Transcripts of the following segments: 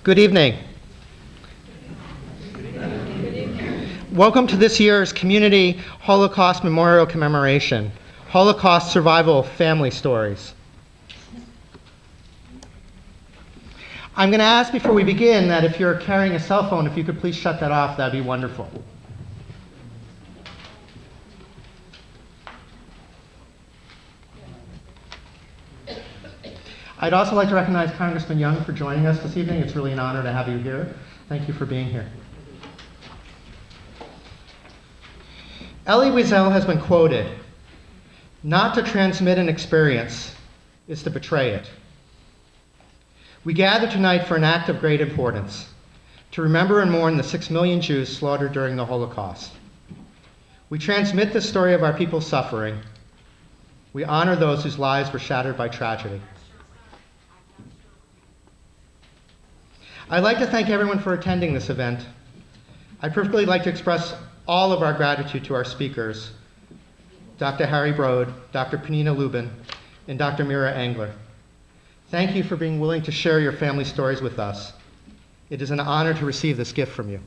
Good evening. Welcome to this year's Community Holocaust Memorial Commemoration, Holocaust Survival Family Stories. I'm going to ask before we begin that if you're carrying a cell phone, if you could please shut that off, that'd be wonderful. I'd also like to recognize Congressman Young for joining us this evening. It's really an honor to have you here. Thank you for being here. Elie Wiesel has been quoted, "Not to transmit an experience is to betray it." We gather tonight for an act of great importance, to remember and mourn the 6 million Jews slaughtered during the Holocaust. We transmit the story of our people's suffering. We honor those whose lives were shattered by tragedy. I'd like to thank everyone for attending this event. I'd particularly like to express all of our gratitude to our speakers, Dr. Harry Brode, Dr. Pnina Luban, and Dr. Mira Engler. Thank you for being willing to share your family stories with us. It is an honor to receive this gift from you.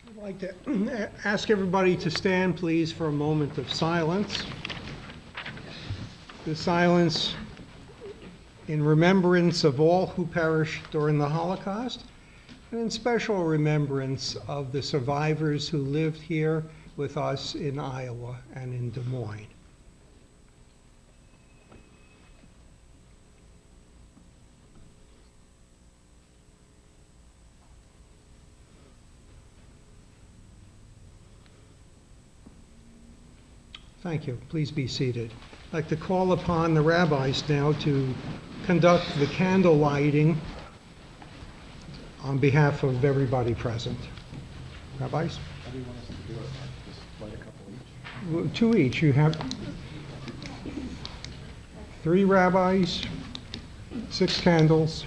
I'd like to ask everybody to stand, please, for a moment of silence. The silence in remembrance of all who perished during the Holocaust, and in special remembrance of the survivors who lived here with us in Iowa and in Des Moines. Thank you. Please be seated. I'd like to call upon the rabbis now to conduct the candle lighting on behalf of everybody present. Rabbis? How do you want us to do it? Just light a couple each? Well, 2 each. You have 3 rabbis, 6 candles.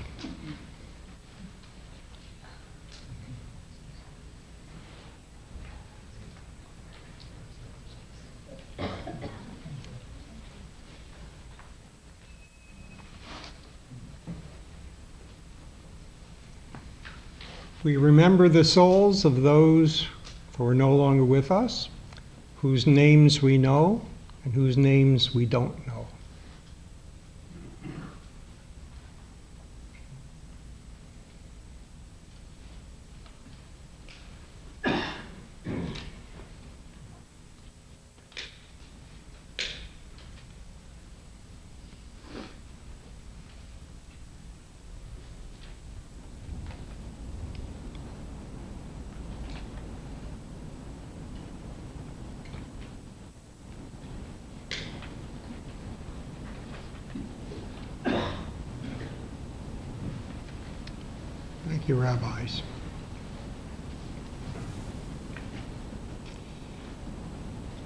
We remember the souls of those who are no longer with us, whose names we know and whose names we don't know. Thank you, rabbis.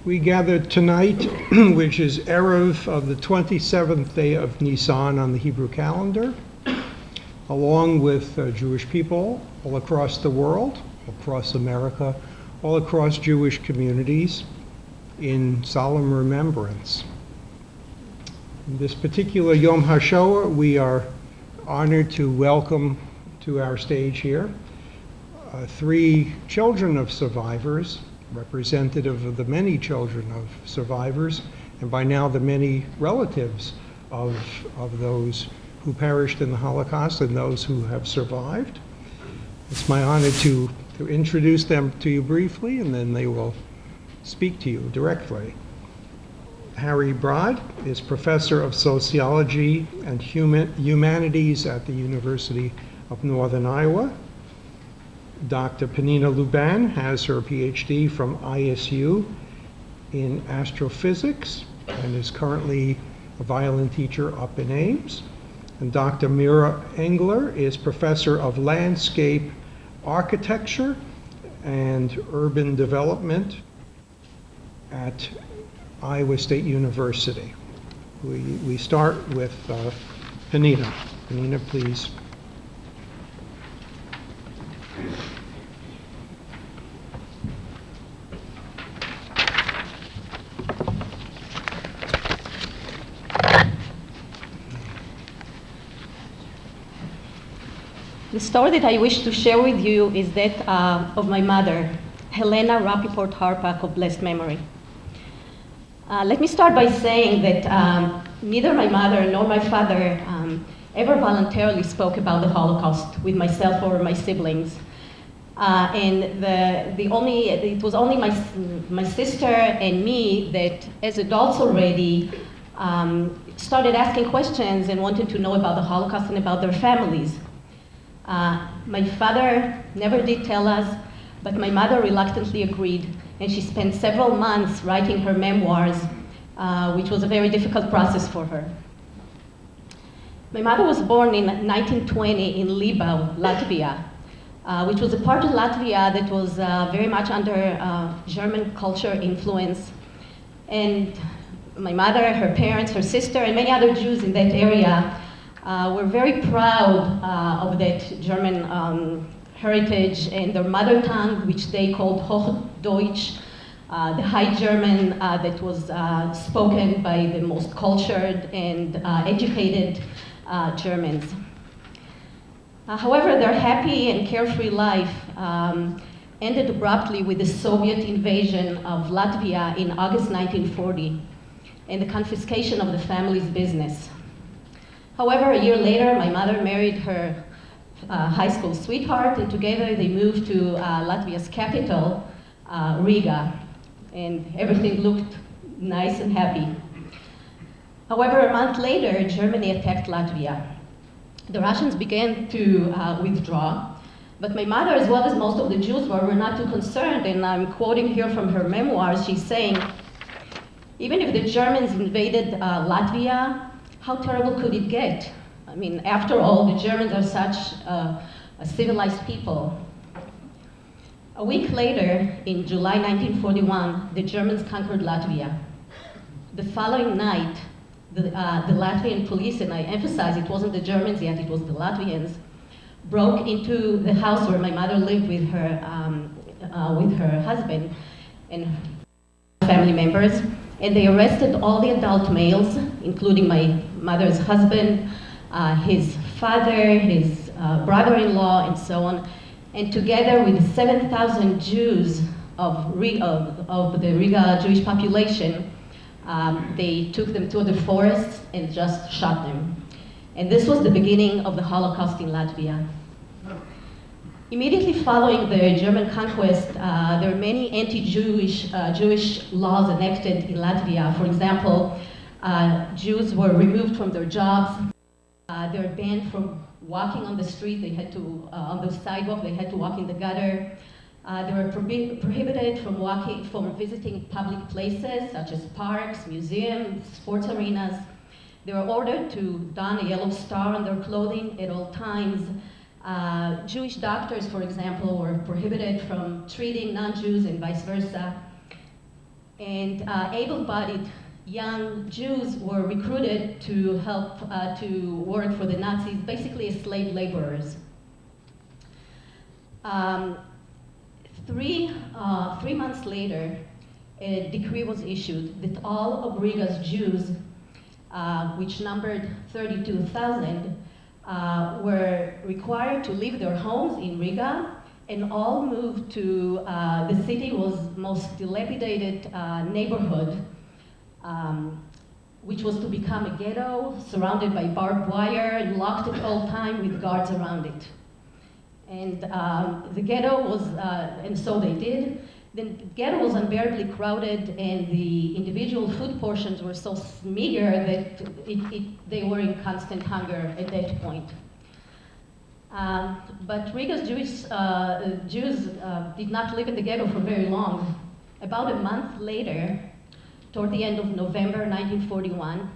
We gather tonight, which is Erev of the 27th day of Nisan on the Hebrew calendar, along with Jewish people all across the world, across America, all across Jewish communities, in solemn remembrance. In this particular Yom HaShoah, we are honored to welcome to our stage here 3 children of survivors, representative of the many children of survivors, and by now the many relatives of those who perished in the Holocaust and those who have survived. It's my honor to introduce them to you briefly, and then they will speak to you directly. Harry Brode is professor of sociology and humanities at the University of Northern Iowa. Dr. Pnina Luban has her PhD from ISU in astrophysics and is currently a violin teacher up in Ames. And Dr. Mira Engler is professor of landscape architecture and urban development at Iowa State University. We start with Pnina. Pnina, please. The story that I wish to share with you is that of my mother, Helena Rappaport Harpak of blessed memory. Let me start by saying that neither my mother nor my father ever voluntarily spoke about the Holocaust with myself or my siblings. It was only my sister and me that, as adults already, started asking questions and wanted to know about the Holocaust and about their families. My father never did tell us, but my mother reluctantly agreed, and she spent several months writing her memoirs, which was a very difficult process for her. My mother was born in 1920 in Libau, Latvia, which was a part of Latvia that was very much under German culture influence. And my mother, her parents, her sister, and many other Jews in that area were very proud of that German heritage and their mother tongue, which they called Hochdeutsch, the High German that was spoken by the most cultured and educated Germans. However, their happy and carefree life ended abruptly with the Soviet invasion of Latvia in August 1940 and the confiscation of the family's business. However, a year later, my mother married her high school sweetheart, and together they moved to Latvia's capital, Riga, and everything looked nice and happy. However, a month later, Germany attacked Latvia. The Russians began to withdraw, but my mother, as well as most of the Jews, were not too concerned, and I'm quoting here from her memoirs. She's saying, even if the Germans invaded Latvia, how terrible could it get? I mean, after all, the Germans are such a civilized people. A week later, in July 1941, the Germans conquered Latvia. The following night, the Latvian police, and I emphasize it wasn't the Germans yet, it was the Latvians, broke into the house where my mother lived with her husband and family members, and they arrested all the adult males, including my mother's husband, his father, his brother-in-law, and so on. And together with 7,000 Jews of the Riga Jewish population, they took them to the forests and just shot them. And this was the beginning of the Holocaust in Latvia. Immediately following the German conquest, there were many anti-Jewish Jewish laws enacted in Latvia. For example, Jews were removed from their jobs. They were banned from walking on the street. They had to, on the sidewalk, they had to walk in the gutter. They were prohibited from visiting public places such as parks, museums, sports arenas. They were ordered to don a yellow star on their clothing at all times. Jewish doctors, for example, were prohibited from treating non-Jews and vice versa. And able-bodied young Jews were recruited to help to work for the Nazis, basically as slave laborers. 3 months later, a decree was issued that all of Riga's Jews, which numbered 32,000, were required to leave their homes in Riga and all moved to the city's most dilapidated neighborhood, which was to become a ghetto surrounded by barbed wire and locked at all times with guards around it. And the ghetto was, and so they did. The ghetto was unbearably crowded, and the individual food portions were so meager that they were in constant hunger at that point. But Riga's Jews did not live in the ghetto for very long. About a month later, toward the end of November 1941,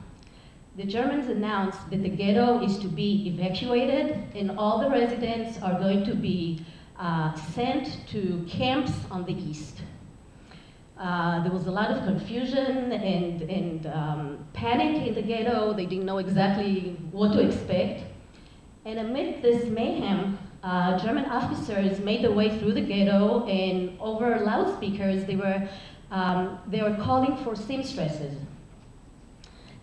the Germans announced that the ghetto is to be evacuated and all the residents are going to be sent to camps on the east. There was a lot of confusion and panic in the ghetto. They didn't know exactly what to expect. And amid this mayhem, German officers made their way through the ghetto, and over loudspeakers they were calling for seamstresses.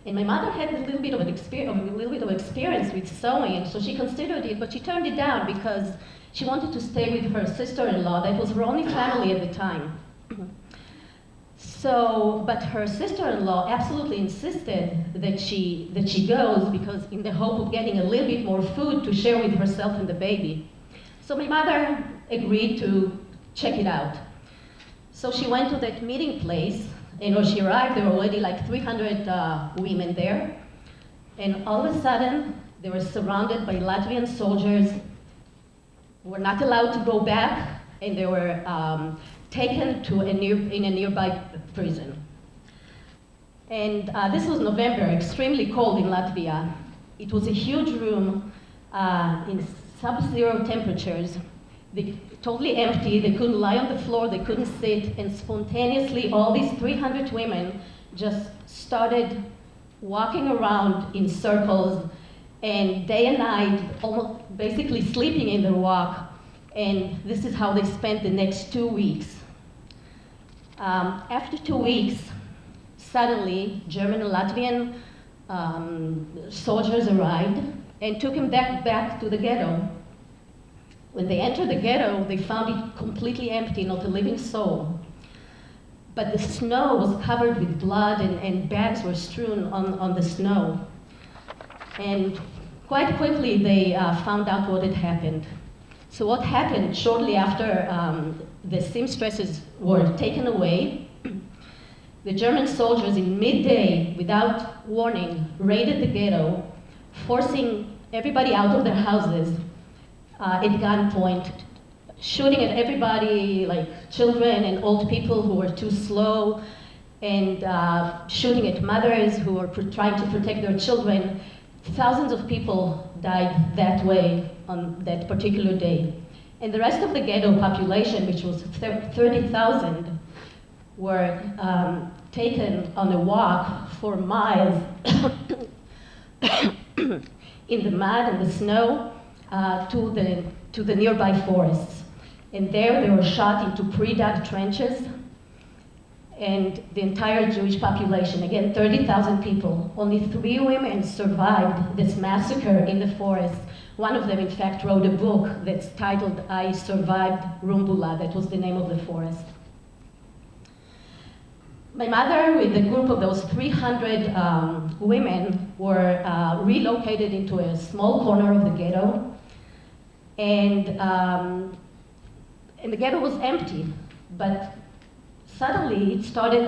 And my mother had a little bit of experience with sewing, so she considered it, but she turned it down because she wanted to stay with her sister-in-law. That was her only family at the time. So, but her sister-in-law absolutely insisted that she goes because in the hope of getting a little bit more food to share with herself and the baby. So my mother agreed to check it out. So she went to that meeting place, and when she arrived, there were already like 300 women there. And all of a sudden, they were surrounded by Latvian soldiers, were not allowed to go back, and they were taken to in a nearby prison. And this was November, extremely cold in Latvia. It was a huge room in sub-zero temperatures. They totally empty, they couldn't lie on the floor, they couldn't sit, and spontaneously all these 300 women just started walking around in circles, and day and night, almost basically sleeping in their walk. And this is how they spent the next 2 weeks. After 2 weeks, suddenly, German and Latvian soldiers arrived and took him back to the ghetto. When they entered the ghetto, they found it completely empty, not a living soul. But the snow was covered with blood, and bags were strewn on the snow. And quite quickly, they found out what had happened. So what happened shortly after the seamstresses were taken away, the German soldiers in midday, without warning, raided the ghetto, forcing everybody out of their houses at gunpoint, shooting at everybody, like children and old people who were too slow, and shooting at mothers who were trying to protect their children. Thousands of people died that way on that particular day. And the rest of the ghetto population, which was 30,000, were taken on a walk for miles in the mud and the snow to the nearby forests. And there they were shot into pre-dug trenches, and the entire Jewish population, again 30,000 people, only 3 women survived this massacre in the forest. One of them, in fact, wrote a book that's titled I Survived Rumbula. That was the name of the forest. My mother, with a group of those 300 women, were relocated into a small corner of the ghetto, and the ghetto was empty, but suddenly it started,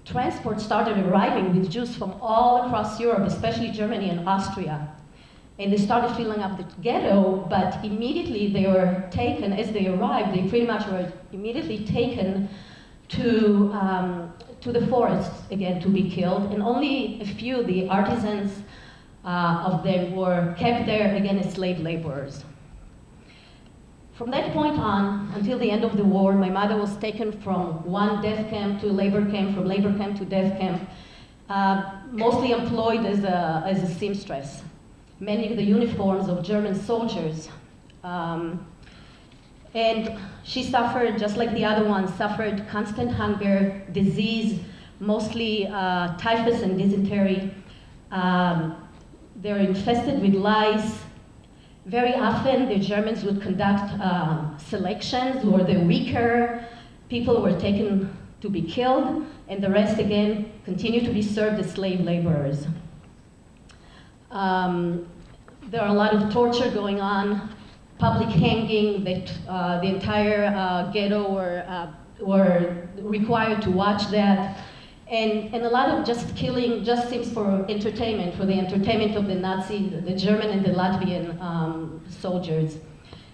transport started arriving with Jews from all across Europe, especially Germany and Austria. And they started filling up the ghetto, but immediately they were taken, as they arrived, they pretty much were immediately taken to the forests again to be killed. And only a few, the artisans of them, were kept there again as slave laborers. From that point on, until the end of the war, my mother was taken from one death camp to labor camp, from labor camp to death camp, mostly employed as a seamstress. Many of the uniforms of German soldiers. And she suffered, just like the other ones, suffered constant hunger, disease, mostly typhus and dysentery. They're infested with lice. Very often, the Germans would conduct selections where the weaker people were taken to be killed, and the rest, again, continued to be served as slave laborers. There are a lot of torture going on, public hanging, that the entire ghetto were required to watch that. And a lot of just killing just seems for entertainment, for the entertainment of the Nazi, the German and the Latvian soldiers.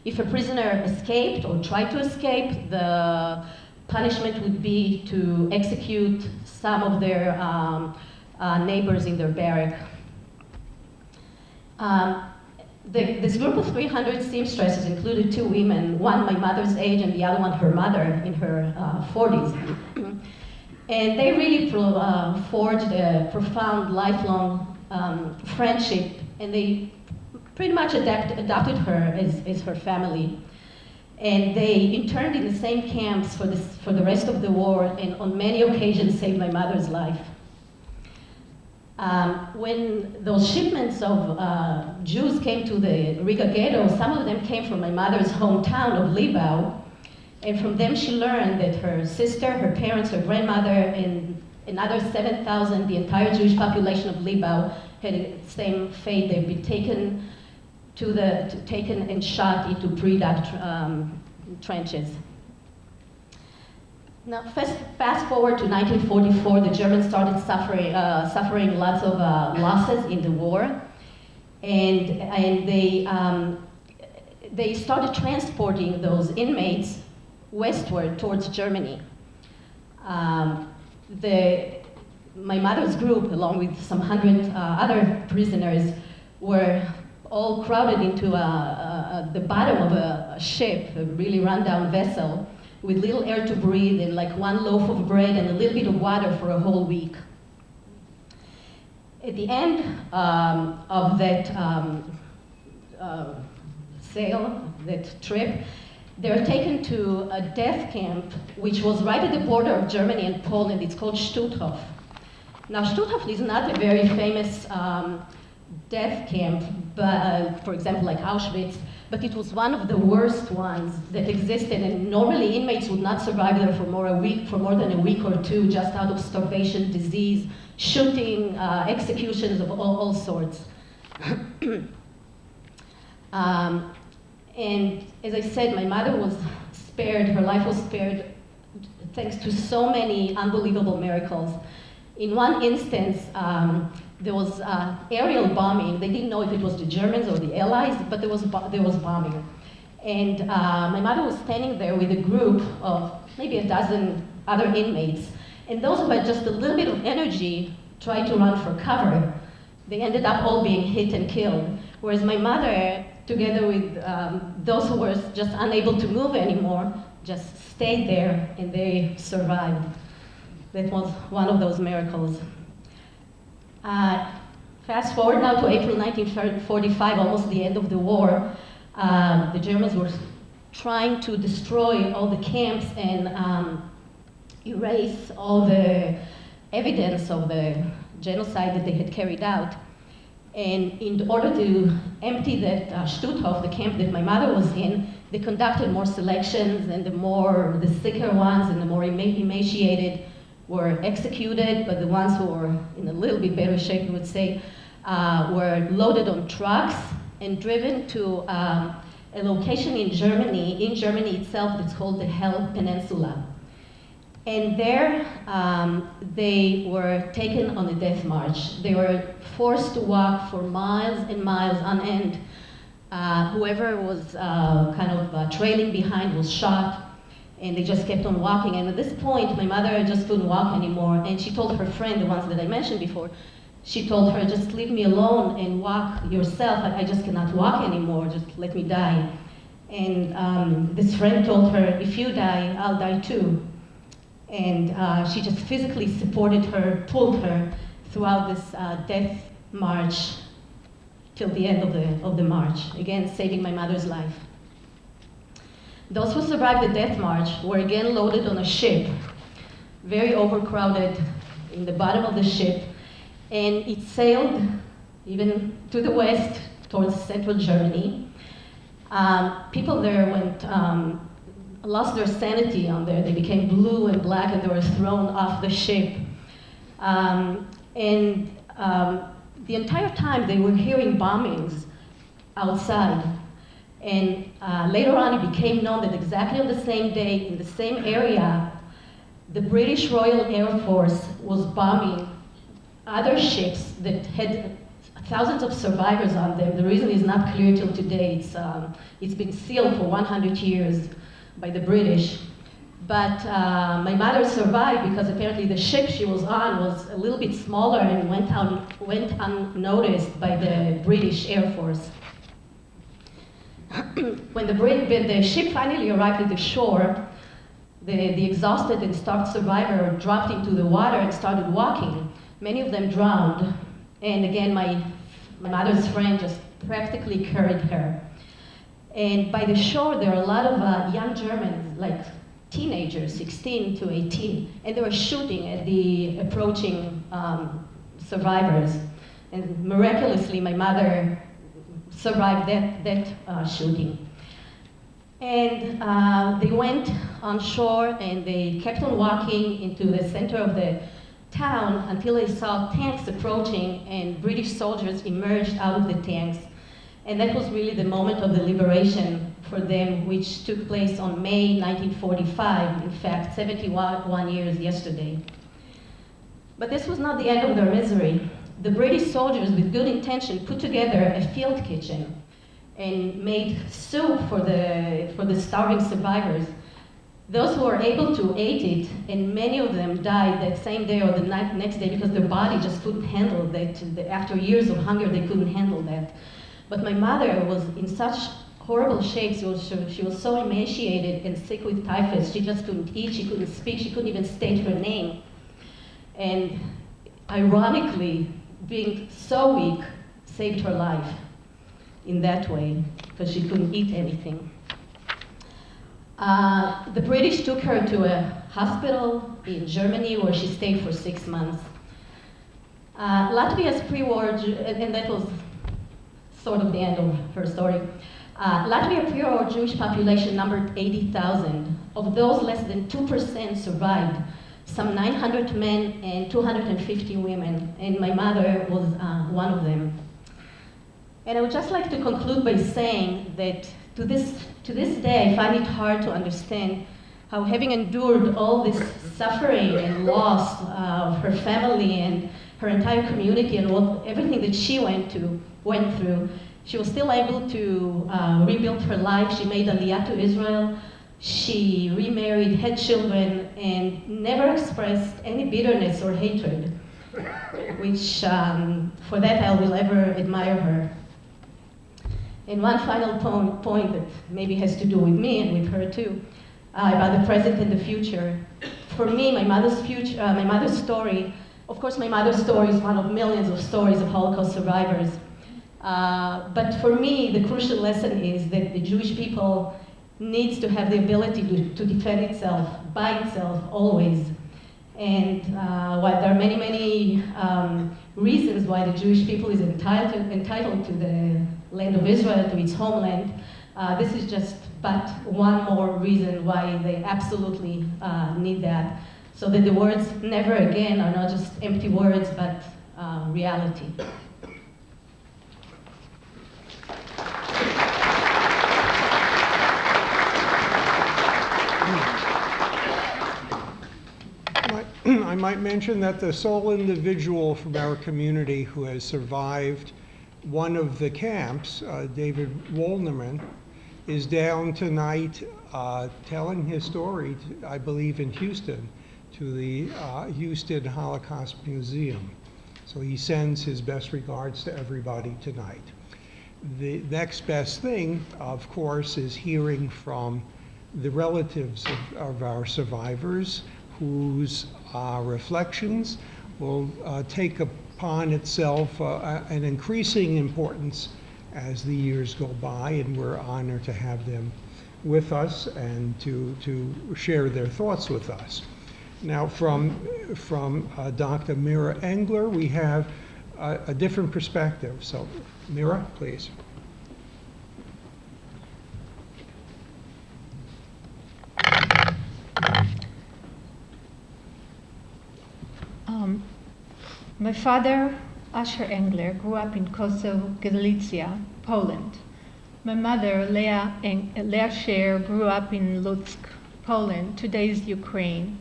If a prisoner escaped or tried to escape, the punishment would be to execute some of their neighbors in their barrack. This group of 300 seamstresses included 2 women, one my mother's age and the other one her mother in her 40s. And they really forged a profound, lifelong friendship, and they pretty much adopted her as her family. And they interned in the same camps for the rest of the war, and on many occasions saved my mother's life. When those shipments of Jews came to the Riga ghetto, some of them came from my mother's hometown of Libau, and from them she learned that her sister, her parents, her grandmother, and another 7,000, the entire Jewish population of Libau, had the same fate. They've been taken taken and shot into pre-dug trenches. Now, fast forward to 1944, the Germans started suffering lots of losses in the war, and they started transporting those inmates westward towards Germany. My mother's group, along with some 100 other prisoners, were all crowded into the bottom of a ship, a really rundown vessel, with little air to breathe and like one loaf of bread and a little bit of water for a whole week. At the end of that that trip, they're taken to a death camp, which was right at the border of Germany and Poland. It's called Stutthof. Now, Stutthof is not a very famous death camp, but, for example, like Auschwitz, but it was one of the worst ones that existed, and normally inmates would not survive there for more than a week or two, just out of starvation, disease, shooting, executions of all sorts. And as I said, my mother was spared, her life was spared thanks to so many unbelievable miracles. In one instance, there was aerial bombing. They didn't know if it was the Germans or the Allies, but there was bombing. And my mother was standing there with a group of maybe a dozen other inmates. And those who had just a little bit of energy tried to run for cover. They ended up all being hit and killed. Whereas my mother, together with those who were just unable to move anymore, just stayed there and they survived. That was one of those miracles. Fast forward now to April 1945, almost the end of the war. The Germans were trying to destroy all the camps and erase all the evidence of the genocide that they had carried out. And in order to empty that Stutthof, the camp that my mother was in, they conducted more selections, and the sicker ones and the more emaciated were executed, but the ones who were in a little bit better shape, I would say, were loaded on trucks and driven to a location in Germany itself that's called the Hell Peninsula. And there, they were taken on a death march. They were forced to walk for miles and miles on end. Whoever was trailing behind was shot, and they just kept on walking. And at this point, my mother just couldn't walk anymore, and she told her friend, the ones that I mentioned before, she told her, just leave me alone and walk yourself. I just cannot walk anymore, just let me die. And this friend told her, if you die, I'll die too. And she just physically supported her, pulled her throughout this death march till the end of the march, again saving my mother's life. Those who survived the death march were again loaded on a ship, very overcrowded in the bottom of the ship, and it sailed even to the west towards central Germany. People there lost their sanity on there. They became blue and black, and they were thrown off the ship. The entire time they were hearing bombings outside. And later on it became known that exactly on the same day, in the same area, the British Royal Air Force was bombing other ships that had thousands of survivors on them. The reason is not clear till today. It's been sealed for 100 years by the British. But my mother survived because apparently the ship she was on was a little bit smaller and went unnoticed by the British Air Force. When the ship finally arrived at the shore, the exhausted and starved survivor dropped into the water and started walking. Many of them drowned. And again, my mother's friend just practically carried her. And by the shore, there are a lot of young Germans, like teenagers, 16 to 18, and they were shooting at the approaching survivors. And miraculously, my mother survived that shooting. And they went on shore and they kept on walking into the center of the town until they saw tanks approaching and British soldiers emerged out of the tanks. And that was really the moment of the liberation for them, which took place on May 1945, in fact, 71 years yesterday. But this was not the end of their misery. The British soldiers, with good intention, put together a field kitchen and made soup for the starving survivors. Those who were able to ate it, and many of them died that same day or the next day because their body just couldn't handle that. After years of hunger, they couldn't handle that. But my mother was in such horrible shape. She was so emaciated and sick with typhus. She just couldn't eat, she couldn't speak, she couldn't even state her name. And ironically, being so weak saved her life in that way, because she couldn't eat anything. The British took her to a hospital in Germany where she stayed for 6 months. Latvia's pre-war, and that was sort of the end of her story. Latvia pre-war Jewish population numbered 80,000. Of those, less than 2% survived, some 900 men and 250 women, and my mother was one of them. And I would just like to conclude by saying that to this day, I find it hard to understand how, having endured all this suffering and loss of her family and her entire community and everything that she went through, she was still able to rebuild her life. She made Aliyah to Israel. She remarried, had children, and never expressed any bitterness or hatred, which for that I will ever admire her. And one final point that maybe has to do with me and with her too, about the present and the future. For me, my mother's story, of course my mother's story is one of millions of stories of Holocaust survivors. But for me, the crucial lesson is that the Jewish people needs to have the ability to defend itself by itself always. And while there are many, many reasons why the Jewish people is entitled to the land of Israel, to its homeland, this is just but one more reason why they absolutely need that, so that the words never again are not just empty words, but reality. I might mention that the sole individual from our community who has survived one of the camps, David Wolnerman, is down tonight telling his story, I believe in Houston, to the Houston Holocaust Museum. So he sends his best regards to everybody tonight. The next best thing, of course, is hearing from the relatives of our survivors, whose reflections will take upon itself an increasing importance as the years go by, and we're honored to have them with us and to share their thoughts with us. Now, from Dr. Mira Engler, we have a different perspective. So, Mira, please. My father, Asher Engler, grew up in Kosovo, Galicia, Poland. My mother, Leah Sher, grew up in Lutsk, Poland, today's Ukraine.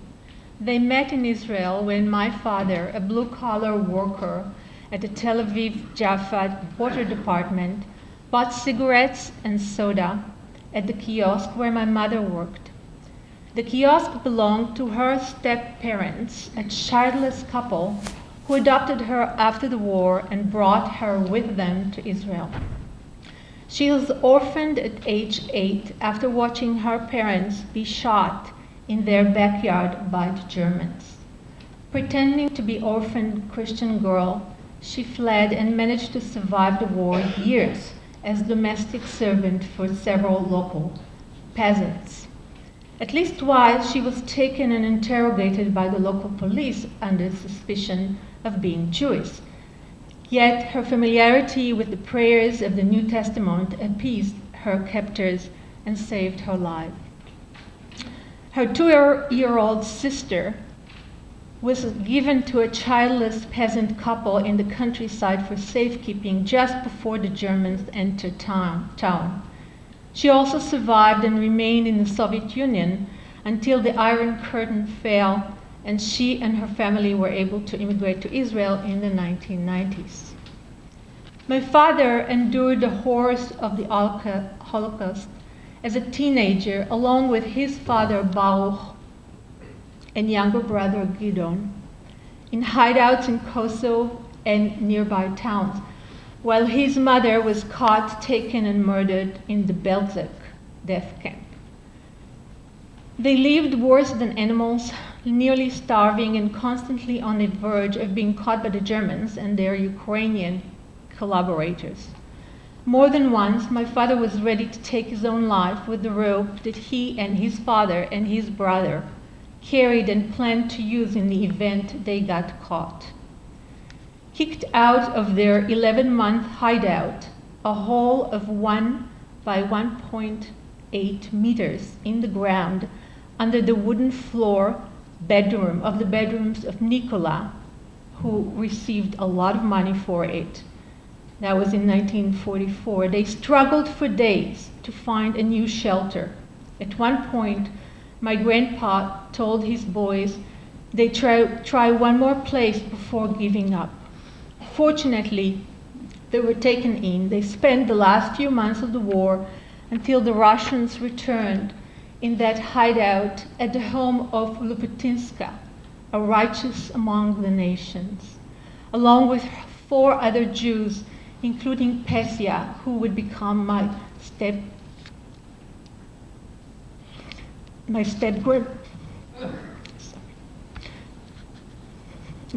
They met in Israel when my father, a blue-collar worker at the Tel Aviv Jaffa water department, bought cigarettes and soda at the kiosk where my mother worked. The kiosk belonged to her step-parents, a childless couple who adopted her after the war and brought her with them to Israel. She was orphaned at age 8 after watching her parents be shot in their backyard by the Germans. Pretending to be orphaned Christian girl, she fled and managed to survive the war years as domestic servant for several local peasants. At least twice she was taken and interrogated by the local police under suspicion of being Jewish. Yet her familiarity with the prayers of the New Testament appeased her captors and saved her life. Her 2-year-old sister was given to a childless peasant couple in the countryside for safekeeping just before the Germans entered town. She also survived and remained in the Soviet Union until the Iron Curtain fell and she and her family were able to immigrate to Israel in the 1990s. My father endured the horrors of the Holocaust as a teenager, along with his father Baruch and younger brother Gidon, in hideouts in Kosovo and nearby towns, while his mother was caught, taken, and murdered in the Belzec death camp. They lived worse than animals, nearly starving and constantly on the verge of being caught by the Germans and their Ukrainian collaborators. More than once, my father was ready to take his own life with the rope that he and his father and his brother carried and planned to use in the event they got caught. Kicked out of their 11-month hideout, a hole of 1 by 1.8 meters in the ground under the wooden floor bedroom of the bedrooms of Nikola, who received a lot of money for it. That was in 1944. They struggled for days to find a new shelter. At one point, my grandpa told his boys they'd try one more place before giving up. Fortunately, they were taken in. They spent the last few months of the war until the Russians returned in that hideout at the home of Luputinska, a righteous among the nations, along with 4 other Jews, including Pesia, who would become my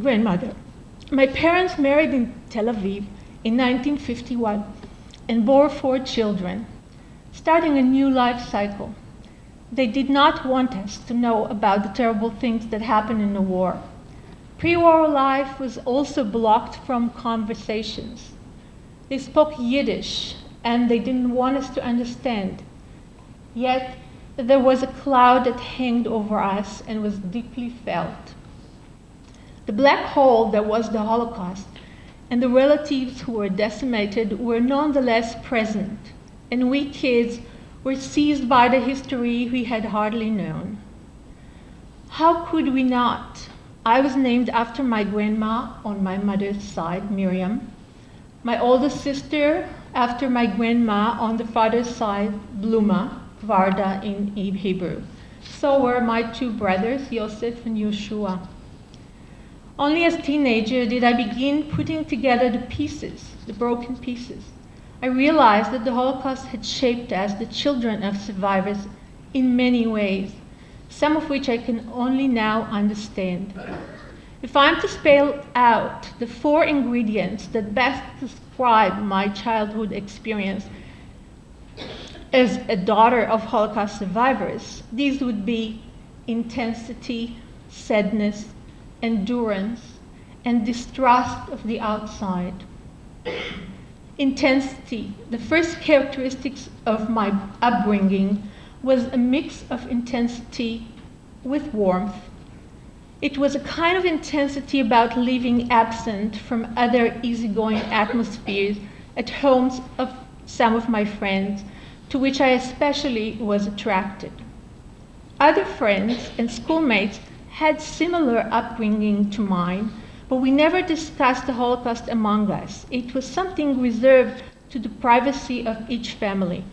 grandmother. My parents married in Tel Aviv in 1951 and bore 4 children, starting a new life cycle. They did not want us to know about the terrible things that happened in the war. Pre-war life was also blocked from conversations. They spoke Yiddish, and they didn't want us to understand. Yet, there was a cloud that hung over us and was deeply felt. The black hole that was the Holocaust and the relatives who were decimated were nonetheless present, and we kids were seized by the history we had hardly known. How could we not? I was named after my grandma on my mother's side, Miriam. My older sister after my grandma on the father's side, Bluma, Varda in Hebrew. So were my 2 brothers, Yosef and Yeshua. Only as a teenager did I begin putting together the pieces, the broken pieces. I realized that the Holocaust had shaped us, the children of survivors, in many ways, some of which I can only now understand. If I'm to spell out the 4 ingredients that best describe my childhood experience as a daughter of Holocaust survivors, these would be intensity, sadness, endurance, and distrust of the outside. Intensity. The first characteristics of my upbringing was a mix of intensity with warmth. It was a kind of intensity about living absent from other easygoing atmospheres at homes of some of my friends, to which I especially was attracted. Other friends and schoolmates had similar upbringing to mine, but we never discussed the Holocaust among us. It was something reserved to the privacy of each family.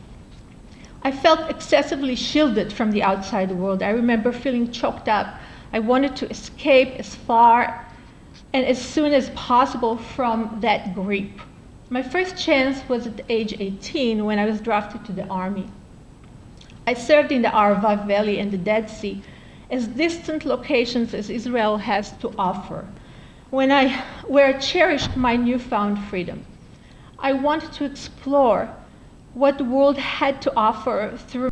I felt excessively shielded from the outside world. I remember feeling choked up. I wanted to escape as far and as soon as possible from that grip. My first chance was at age 18 when I was drafted to the army. I served in the Arava Valley and the Dead Sea, as distant locations as Israel has to offer, where I cherished my newfound freedom. I wanted to explore what the world had to offer through